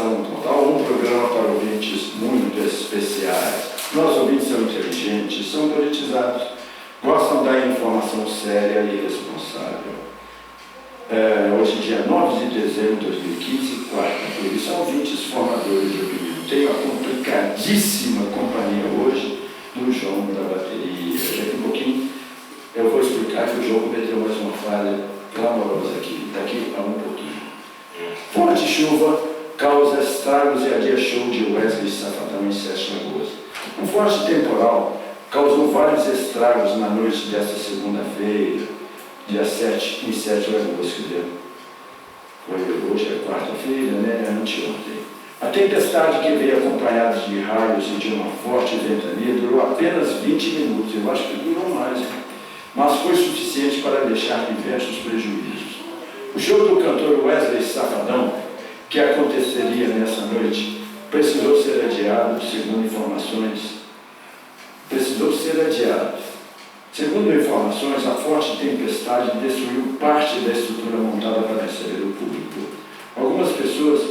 Informação Total, um programa para ouvintes muito especiais. Nossos ouvintes são inteligentes, são politizados, gostam da informação séria e responsável. Hoje, dia 9 de dezembro de 2015, quarta-feira, são ouvintes formadores de opinião. Tenho a complicadíssima companhia hoje do João da bateria. Daqui a pouquinho eu vou explicar que o João cometeu mais uma falha clamorosa aqui, daqui a um pouquinho. Forte chuva causa estragos e adia show de Wesley Safadão em Sete Lagoas. Um forte temporal causou vários estragos na noite desta segunda-feira, dia 7, em Sete Lagoas, que deu. Hoje é quarta-feira, né? Anteontem. A tempestade, que veio acompanhada de raios e de uma forte ventania, durou apenas 20 minutos. Eu acho que durou mais, mas foi suficiente para deixar diversos prejuízos. O show do cantor Wesley Safadão, que aconteceria nessa noite, precisou ser adiado, segundo informações. Segundo informações, a forte tempestade destruiu parte da estrutura montada para receber o público. Algumas pessoas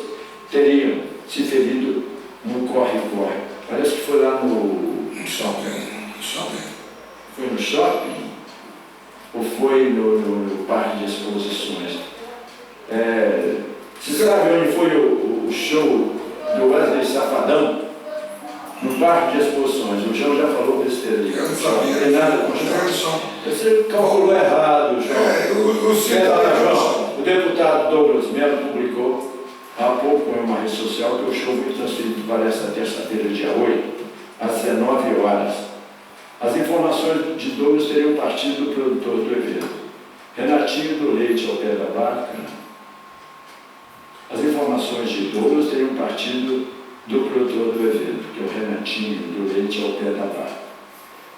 teriam se ferido no corre-corre. Parece que foi lá no shopping. Foi no shopping? Ou foi no parque de exposições? Você sabe onde foi o show do Wesley Safadão? No parque de exposições. O João já falou besteira ali. Eu não sabia. Não tem nada com o show. Você calculou errado, João. O deputado Douglas Mello publicou há pouco em uma rede social que o show foi transferido para esta terça-feira, dia 8, às 19 horas. As informações de Douglas teriam partido do produtor do evento, Renatinho do Leite ao pé da barca. As informações de Douglas teriam partido do produtor do evento, que é o Renatinho do Leite ao pé da barca.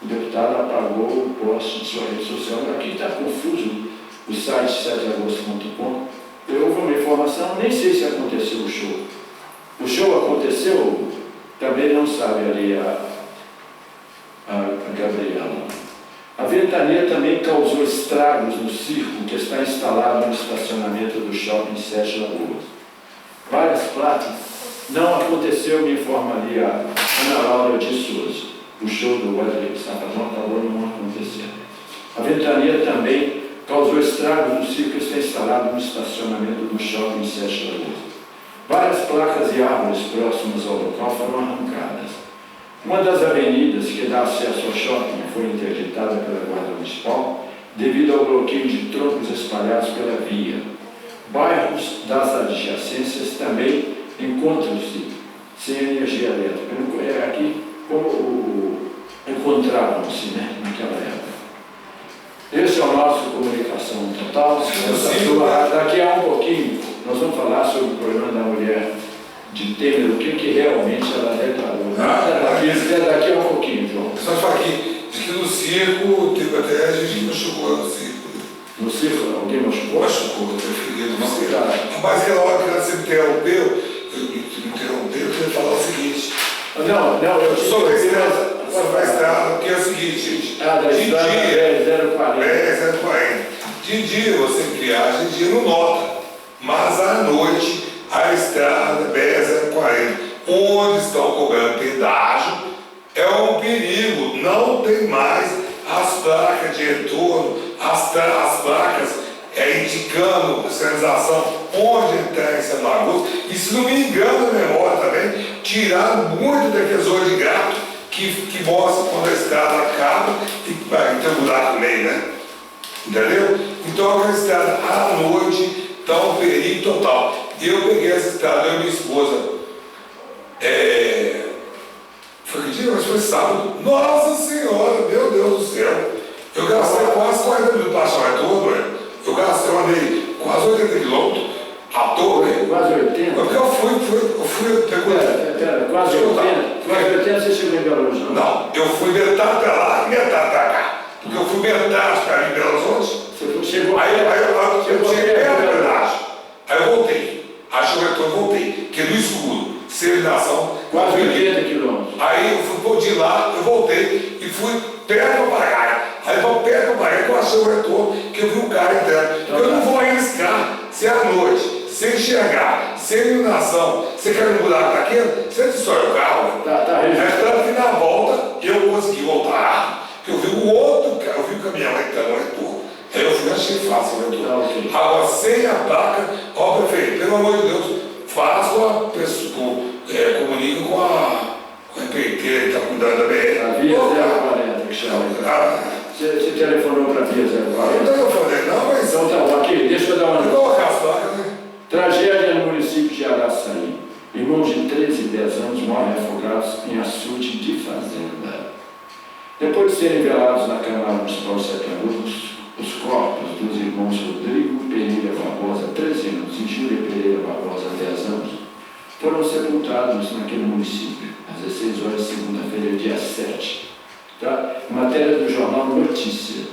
O deputado apagou o post de sua rede social. Aqui está confuso o site seteagosto.com. Houve uma informação, nem sei se aconteceu o show. O show aconteceu, também não sabe ali a Gabriela. A ventania também causou estragos no circo que está instalado no estacionamento do shopping Sete Lagoas. Várias placas. Não aconteceu, me informa ali a Ana Laura de Souza. O show do Wesley Safadão acabou não acontecendo. A ventania também causou estragos no circo que está instalado no estacionamento do shopping Sete Lagoas. Várias placas e árvores próximas ao local foram arrancadas. Uma das avenidas que dá acesso ao shopping foi interditada pela Guarda Municipal devido ao bloqueio de troncos espalhados pela via. Bairros das adjacências também encontram-se sem energia elétrica. Aqui, como encontravam-se, naquela época. Esse é o nosso Comunicação Total. Daqui a um pouquinho, nós vamos falar sobre o problema da mulher de Temer, o que realmente ela declarou. Daqui a um pouquinho, João. Só falar aqui, diz que no circo, até a gente machucou no circo. No circo, alguém machucou? Machucou, até ferido, não sei. Mas aquela hora que você me interrompeu, eu queria falar o seguinte. Eu sou da estrada, porque é o seguinte, gente. De dia, 040. De dia você viaja, de dia não nota. Mas à noite, a estrada BR-040, onde estão cobrando pedágio, é um perigo. Não tem mais as placas de retorno, as placas indicando a sinalização onde entrar em Sete Lagoas. E se não me engano, a memória também, tiraram muito daqueles olhos de gato que mostra quando a estrada acaba e vai ter um buraco no meio, né? Entendeu? Então a estrada à noite está um perigo total. Eu peguei essa estrada, eu e minha esposa. Foi que dia? Mas foi sábado. Nossa Senhora, meu Deus do céu! Eu gastei quase 40 minutos para achar todo, eu andei quase 80 quilômetros à toa, Quase 80? Porque eu fui quase 80 você chegou em Belo Horizonte? Não, eu fui metade para lá e metade para cá. Porque eu fui metade para ali em Belo Horizonte. Você chegou aí eu cheguei perto da verdade. Aí eu voltei. Aí eu retorno, voltei. Porque no escuro, civilização. Quase 80 quilômetros. Aí eu fui de lá, eu voltei e fui perto do Paraguai. Aí eu perto do Paraguai que eu achei o retorno, que eu vi o cara entrando. Eu não vou arriscar se é à noite, sem enxergar, sem iluminação, você quer um buraco daquele, você destrói o carro. Tá registrado. Tanto que na volta eu consegui voltar, porque eu vi o outro carro, eu vi o caminhão entrando no retorno. Aí eu fui, achei fácil o retorno. Okay. Agora, sem a placa, ó, prefeito, pelo amor de Deus, faz com a pessoa, comunica com a empreiteira que está cuidando da BR. A Via 040 que chama. Você telefonou para a Via 040? Não telefonei, não, mas. Então tá bom, aqui, deixa eu dar uma. Vou colocar as placas, né? Tragédia no município de Araçaí. Irmãos de 13 e 10 anos morrem afogados em açude de fazenda. Depois de serem velados na Câmara Municipal de Setanudos, os corpos dos irmãos Rodrigo Pereira Barbosa, 13 anos, e Júlia Pereira Barbosa, 10 anos, foram sepultados naquele município, às 16 horas de segunda-feira, dia 7. Tá? Matéria do jornal Notícia,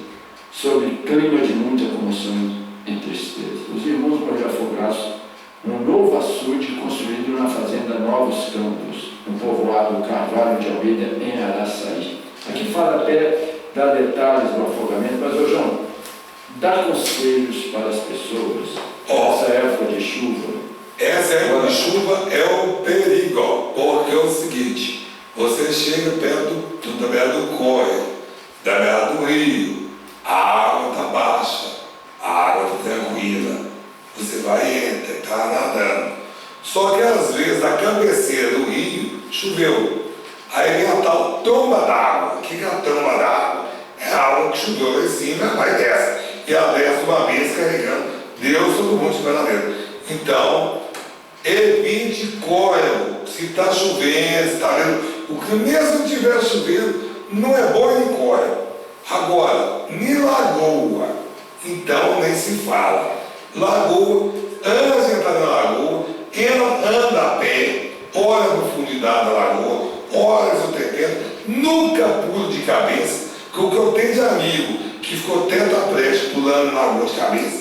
sobre clima de muita comoção e tristeza. Os irmãos morreram afogados num novo açude construído na fazenda Novos Campos, no povoado Carvalho de Almeida, em Araçaí. Aqui fala até, dá detalhes do afogamento, mas, ô João, dá conselhos para as pessoas nessa época de chuva. Essa época de chuva é o perigo, porque é o seguinte, você chega perto da beira do córrego, da beira do rio, a água está baixa, a água está tranquila, você vai e entra, está nadando. Só que às vezes a cabeceira do rio choveu, aí vem a tal tromba d'água. O que é a tromba d'água? É a água que choveu lá em cima, vai desce, e ela desce uma vez carregando, Deus todo mundo estiver na mesa. Então, evite córrego, se está chovendo, se está vendo, o que mesmo que estiver chovendo, não é bom ir em córrego. Agora, em lagoa, então nem se fala. Lagoa, antes de entrar na lagoa, anda a pé, olha a profundidade da lagoa, olha o terreno, nunca pule de cabeça, porque o que eu tenho de amigo que ficou tetraplégico pulando na lagoa de cabeça,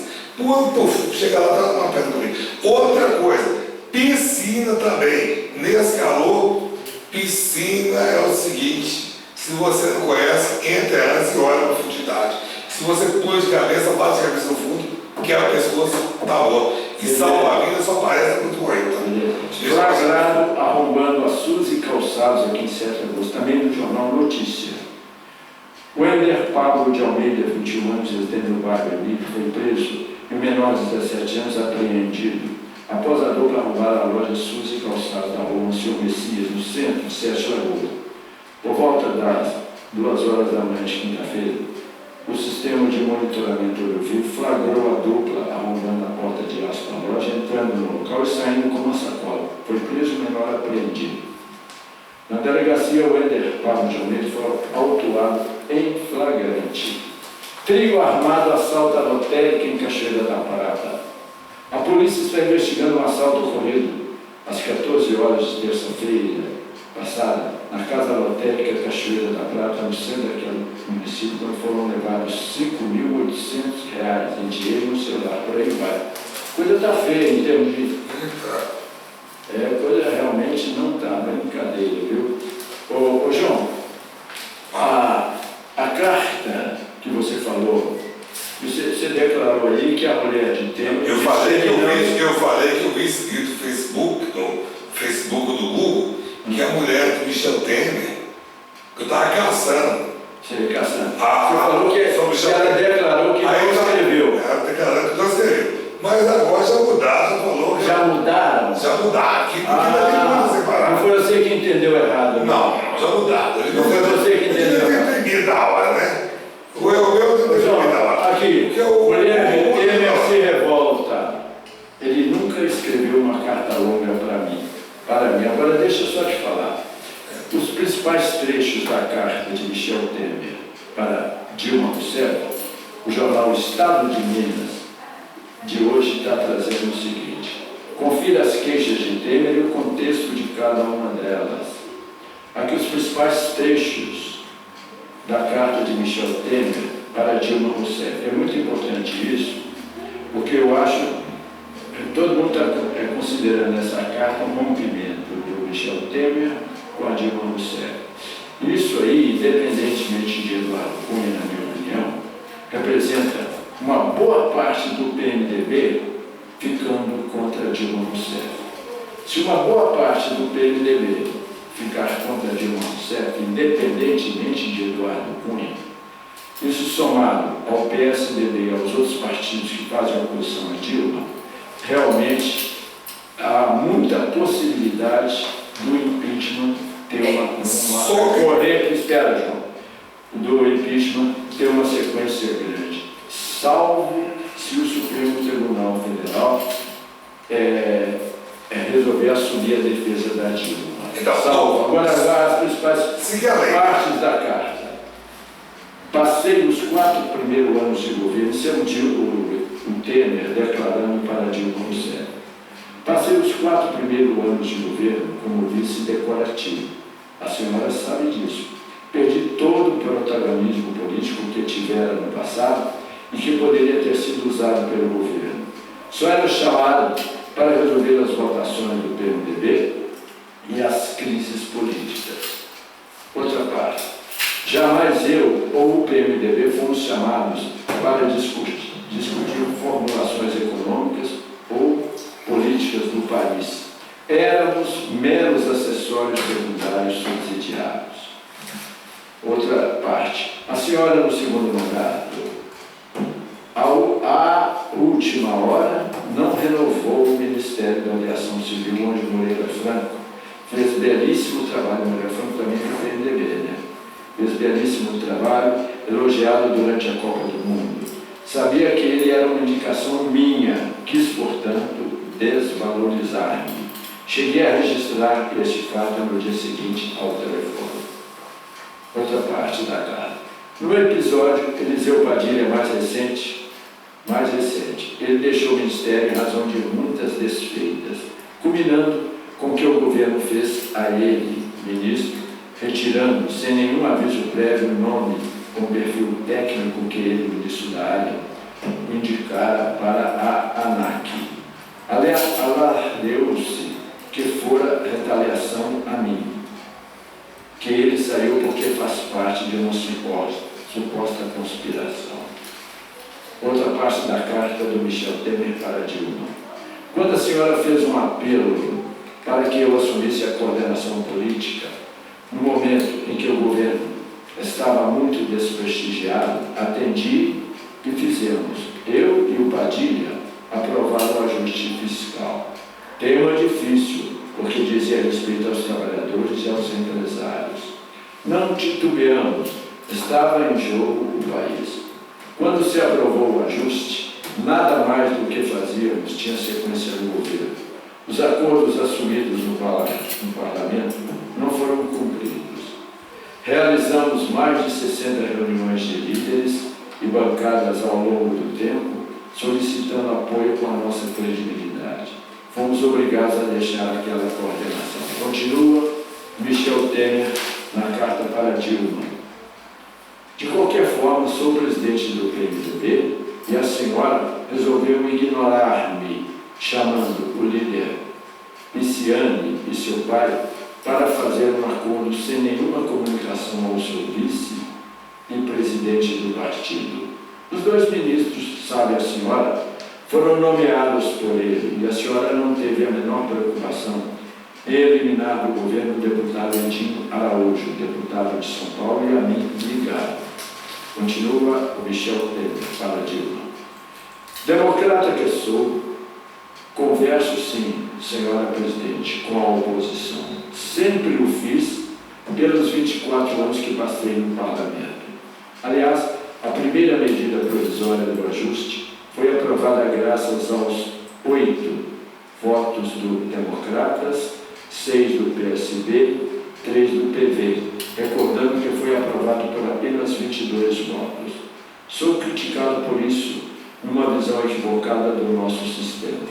chega lá, tá uma pedra comigo. Outra coisa, piscina também. Nesse calor, piscina é o seguinte, se você não conhece, entra antes e olha a profundidade. Se você pula de cabeça, bate a cabeça no fundo, quebra o pescoço, tá bom. E salva-vida só parece muito correto. Flagrado arrombando açudes e calçados aqui em 7 de agosto, também no jornal Notícia. Wender Pablo de Almeida, 21 anos, residente no bairro Emílio, foi preso e o menor de 17 anos apreendido após a dupla arrombar a loja Açudes e Calçados da rua Senhor Messias, no centro de 7 de agosto. Por volta das 2 horas da manhã de quinta-feira, o sistema de monitoramento olho-vivo flagrou a dupla arrombando a porta de aço da loja, entrando no local e saindo com uma sacola. Foi preso o menor apreendido. Na delegacia, o Wender Pablo de Almeida foi autuado em flagrante. Trio armado assalta a lotérica em Cachoeira da Prata. A polícia está investigando um assalto ocorrido às 14 horas de terça-feira passada, na casa lotérica Cachoeira da Prata, no centro daquele município, quando foram levados R$ 5.800 em dinheiro e no celular. Por aí vai. Coisa está feia em termos de... coisa realmente não está brincadeira, viu? Ô João, a carta que você falou, você declarou aí que a mulher de tempo... Eu falei que eu vi escrito no Facebook do Google, que a mulher do Michel Temer, que eu estava caçando. Você caçando. Você falou que ela declarou que não escreveu. Ela declarou que não escreveu. Mas agora já mudaram, falou que... Já mudaram? Já mudaram. Não foi você que entendeu errado. Não, já mudaram. Não foi você que entendeu errado. Eu entendi da hora, né? Eu entendi da hora. Aqui, mulher de Temer se revolta. Ele nunca escreveu uma carta longa para mim. Agora deixa eu só te falar. Os principais trechos da carta de Michel Temer para Dilma Rousseff, o jornal Estado de Minas, de hoje está trazendo o seguinte: confira as queixas de Temer e o contexto de cada uma delas. Aqui os principais trechos da carta de Michel Temer para Dilma Rousseff. É muito importante isso, porque eu acho que todo mundo está considerando essa carta um rompimento do Michel Temer com a Dilma Rousseff. Isso aí, independentemente de Eduardo Cunha, na minha opinião, representa uma boa parte do PMDB ficando contra Dilma Rousseff. Se uma boa parte do PMDB ficar contra Dilma Rousseff, independentemente de Eduardo Cunha, isso somado ao PSDB e aos outros partidos que fazem oposição a Dilma, realmente há muita possibilidade do impeachment ter do impeachment ter uma sequência grande, salvo se o Supremo Tribunal Federal resolver assumir a defesa da Dilma. Então, agora as principais partes da carta. Passei os 4 primeiros anos de governo, isso é o Temer declarando para Dilma Rousseff. Passei os 4 primeiros anos de governo como vice decorativo. A senhora sabe disso. Perdi todo o protagonismo político que tivera no passado e que poderia ter sido usado pelo governo. Só era chamado para resolver as votações do PMDB e as crises políticas. Outra parte. Jamais eu ou o PMDB fomos chamados para discutir formulações econômicas ou políticas do país. Éramos meros acessórios secundários subsidiados. Outra parte. A senhora, no segundo mandato, à última hora, não renovou o Ministério da Aviação Civil, onde Moreira Franco fez belíssimo trabalho. Moreira Franco também foi PMDB, né? Fez belíssimo trabalho, elogiado durante a Copa do Mundo. Sabia que ele era uma indicação minha, quis, portanto, desvalorizar-me. Cheguei a registrar este fato no dia seguinte ao telefone. Outra parte da carta. No episódio, Eliseu Padilha, mais recente, ele deixou o Ministério em razão de muitas desfeitas, culminando com o que o governo fez a ele, ministro, retirando, sem nenhum aviso prévio, o nome com o perfil técnico que ele, ministro da área, indicara para a ANAC. Alardeou-se que fora retaliação a mim, que ele saiu porque faz parte de uma suposta conspiração. Outra parte da carta do Michel Temer para Dilma. Quando a senhora fez um apelo para que eu assumisse a coordenação política, no momento em que o governo estava muito desprestigiado, atendi e fizemos, eu e o Padilha, aprovar o ajuste fiscal. Tema difícil, porque dizia respeito aos trabalhadores e aos empresários. Não titubeamos, estava em jogo o país. Quando se aprovou o ajuste, nada mais do que fazíamos tinha sequência no governo. Os acordos assumidos no parlamento não foram cumpridos. Realizamos mais de 60 reuniões de líderes e bancadas ao longo do tempo, solicitando apoio com a nossa credibilidade. Fomos obrigados a deixar aquela coordenação. Continua Michel Temer na carta para Dilma. De qualquer forma, sou presidente do PMDB e a senhora resolveu ignorar-me, chamando o líder Pisciani e seu pai para fazer um acordo sem nenhuma comunicação ao seu vice e presidente do partido. Os 2 ministros, sabe a senhora, foram nomeados por ele e a senhora não teve a menor preocupação em eliminar do governo o deputado Edinho Araújo, deputado de São Paulo, e a mim ligado. Continua o Michel Temer para Dilma. Democrata que sou, converso sim, senhora presidente, com a oposição. Sempre o fiz pelos 24 anos que passei no parlamento. Aliás, a primeira medida provisória do ajuste foi aprovada graças aos 8 votos do Democratas, 6 do PSB, 3 do PV, recordando que foi aprovado por apenas 22 votos. Sou criticado por isso, numa visão equivocada do nosso sistema.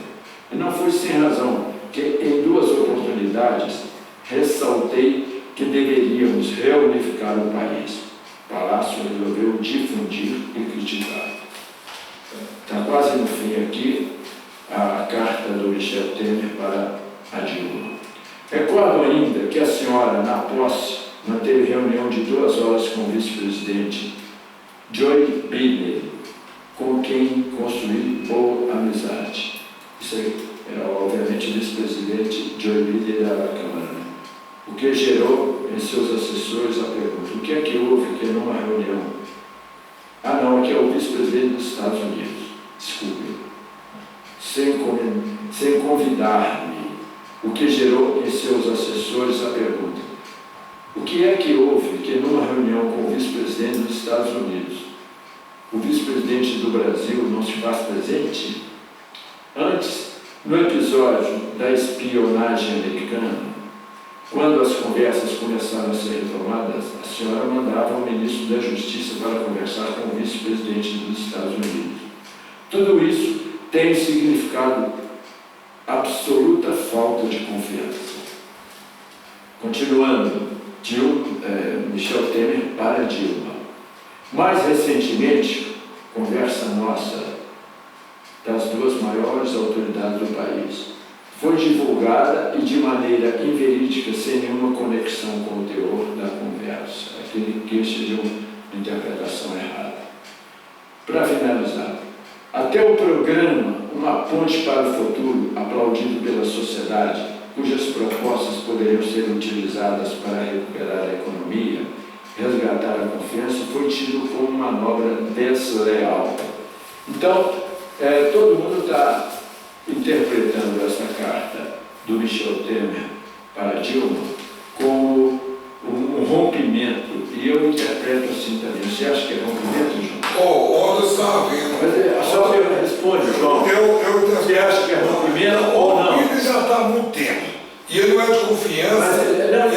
E não foi sem razão que, em 2 oportunidades, ressaltei que deveríamos reunificar o país. O Palácio resolveu difundir e criticar. Está quase no fim aqui a carta do Michel Temer para a Dilma. Recordo ainda que a senhora, na posse, manteve reunião de 2 horas com o vice-presidente Joe Biden, com quem construí boa amizade. Isso aí, obviamente, o vice-presidente Joe Biden da Câmara, né? O que gerou em seus assessores a pergunta: o que é que houve que numa reunião... não, aqui é o vice-presidente dos Estados Unidos, desculpe, sem convidar-me, o que gerou em seus assessores a pergunta: o que é que houve que numa reunião com o vice-presidente dos Estados Unidos, o vice-presidente do Brasil não se faz presente? Antes, no episódio da espionagem americana, quando as conversas começaram a ser retomadas, a senhora mandava o ministro da Justiça para conversar com o vice-presidente dos Estados Unidos. Tudo isso tem significado absoluta falta de confiança. Continuando, Michel Temer para Dilma. Mais recentemente, conversa nossa das duas maiores autoridades do país foi divulgada e de maneira inverídica, sem nenhuma conexão com o teor da conversa. Aquele queixa de uma interpretação errada. Para finalizar, até o programa Uma Ponte para o Futuro, aplaudido pela sociedade, cujas propostas poderiam ser utilizadas para recuperar a economia, resgatar a confiança, foi tido como manobra desleal. Então, todo mundo está interpretando essa carta do Michel Temer para Dilma como um rompimento, e eu interpreto assim também. Você acha que é rompimento, João? Eu estava vendo. Só me responde, João. Você acha que é rompimento ou não? Ele já está há muito tempo. E ele não é de confiança. Ele não é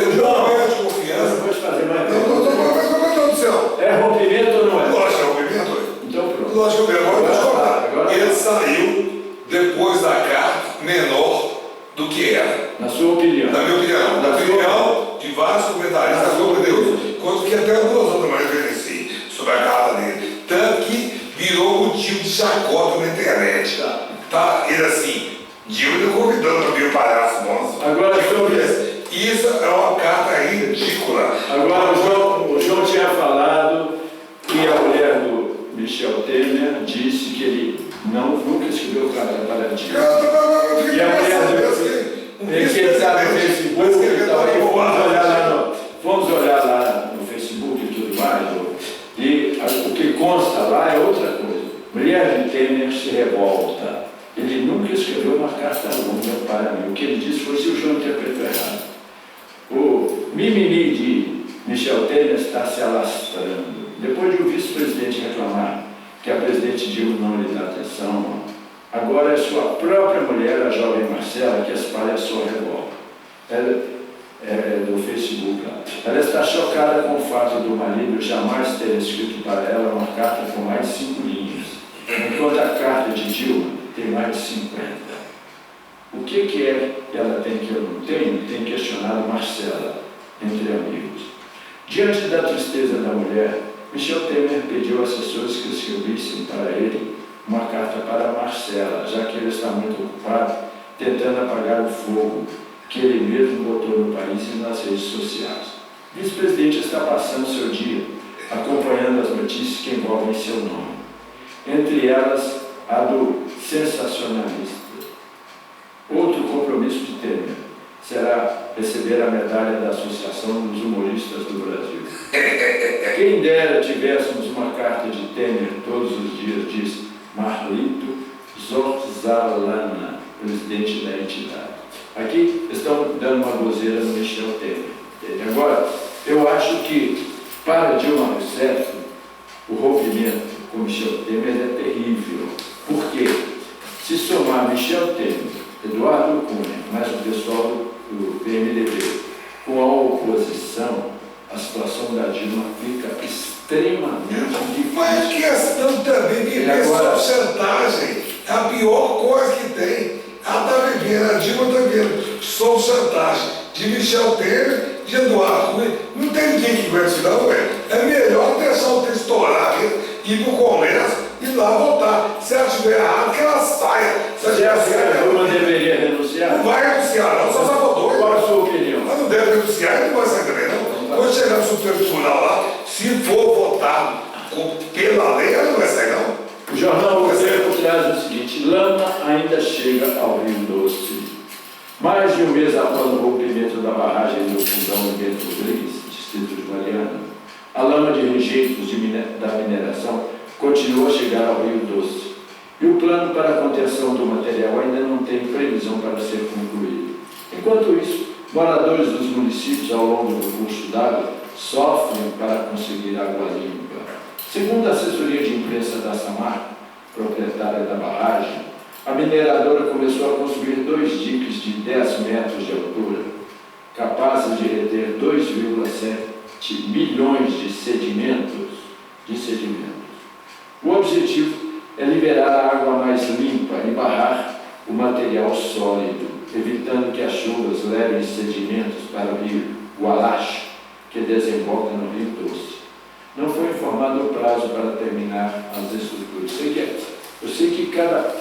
de confiança. Não pode fazer mais. Não. É rompimento ou não é? Lógico que é rompimento. Então pronto. Lógico que é rompimento. Ele saiu depois da carta menor do que era. Na sua opinião? Na minha opinião. Na opinião de vários comentaristas sobre Deus. Quanto que até duas outras mais referenciei sobre a carta dele. Tanto que virou motivo de chacota na internet. Tá? Ele assim, Dilma convidando para vir o palhaço monstro. Agora, isso é uma carta ridícula. Agora, o João tinha falado que a mulher do Michel Temer disse que ele nunca escreveu carta para Dilma. E a mulher dele que está no Facebook e tal, e vamos olhar lá no Facebook e tudo mais, e o que consta lá é outra coisa. Mulher de Temer se revolta. Ele nunca escreveu uma carta longa para mim. O que ele disse foi se o João interpretou errado. O mimimi de Michel Temer está se alastrando. Depois de o vice-presidente reclamar que a presidente Dilma não lhe dá atenção, agora é sua própria mulher, a jovem Marcela, que espalha a sua revolta. Ela é do Facebook lá. Ela está chocada com o fato do marido jamais ter escrito para ela uma carta com mais de 5 linhas, enquanto a carta de Dilma tem mais de 50. O que é que ela tem que eu não tenho? Tem questionado Marcela, entre amigos. Diante da tristeza da mulher, Michel Temer pediu assessores que escrevessem para ele uma carta para Marcela, já que ele está muito ocupado tentando apagar o fogo que ele mesmo botou no país e nas redes sociais. O vice-presidente está passando seu dia acompanhando as notícias que envolvem seu nome, entre elas a do sensacionalista. Outro compromisso de Temer será receber a medalha da Associação dos Humoristas do Brasil. Quem dera tivéssemos uma carta de Temer todos os dias, diz Marlito Zorzalana, presidente da entidade. Aqui estão dando uma gozeira no Michel Temer. Agora, eu acho que para Dilma Rousseff, o rompimento com Michel Temer é terrível. Por quê? Se somar Michel Temer, Eduardo Cunha, mais o pessoal do PMDB, com a oposição, a situação da Dilma fica extremamente difícil. Mas a questão também que é só chantagem. É a pior coisa que tem. Ela está vivendo, a Dilma está vivendo sob chantagem de Michel Temer, de Eduardo Cunha. Não tem ninguém que aguente isso, não, velho. É melhor deixar o texto estourar, ir para o Congresso e lá votar. Se ela estiver errado, que ela saia. Se a Dilma deveria renunciar? Não vai renunciar, não, só votou. Qual a sua opinião? Mas não deve renunciar, não vai sair também, não. Quando chegar no Supremo Tribunal lá, se for votado pela lei, ela não vai sair, não. O jornal O Tempo traz o seguinte: lama ainda chega ao Rio Doce. Mais de um mês após o rompimento da barragem do Fundão em Bento Rodrigues, distrito de Mariana, a lama de rejeitos da mineração continua a chegar ao Rio Doce. E o plano para a contenção do material ainda não tem previsão para ser concluído. Enquanto isso, moradores dos municípios ao longo do curso d'água sofrem para conseguir água limpa. Segundo a assessoria de imprensa da Samarco, proprietária da barragem, a mineradora começou a construir 2 diques de 10 metros de altura, capazes de reter 2,7 milhões de sedimentos. O objetivo é liberar a água mais limpa e barrar o material sólido, evitando que as chuvas levem sedimentos para o rio Gualache, que desemboca no Rio Doce. Não foi informado o prazo para terminar as estruturas. Eu sei que cada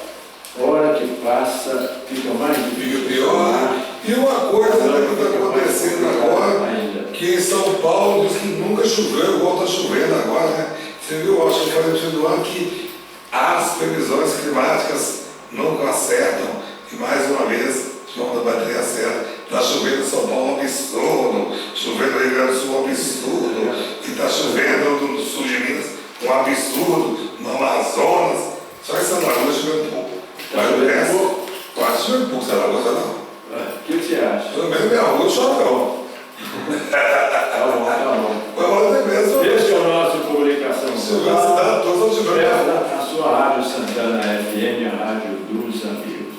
hora que passa fica mais difícil. Fica pior. E uma coisa que está acontecendo agora, que em São Paulo diz que nunca choveu, igual está chovendo agora, né? Você viu, acho que foi no do ano que as previsões climáticas nunca acertam. E mais uma vez, João da Bateria certa, está chovendo em São Paulo um absurdo, chovendo no Rio Grande do Sul um absurdo, e está chovendo no sul de Minas um absurdo, no Amazonas. Só em São Paulo choveu um pouco. Mas o resto, quase choveu um pouco, São Paulo não. O que você acha? Pelo menos minha rua chove não. Tá bom. Esse é o nosso Comunicação Global. A sua Rádio Santana FM, a Rádio dos Amigos.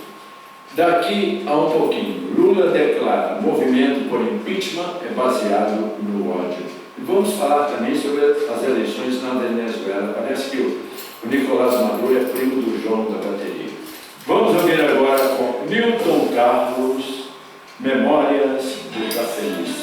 Daqui a um pouquinho, Lula declara: movimento por impeachment é baseado no ódio. E vamos falar também sobre as eleições na Venezuela. Parece que o Nicolás Maduro é primo do João da Bateria. Vamos ouvir agora com Newton Carlos, Memórias do Cafeína.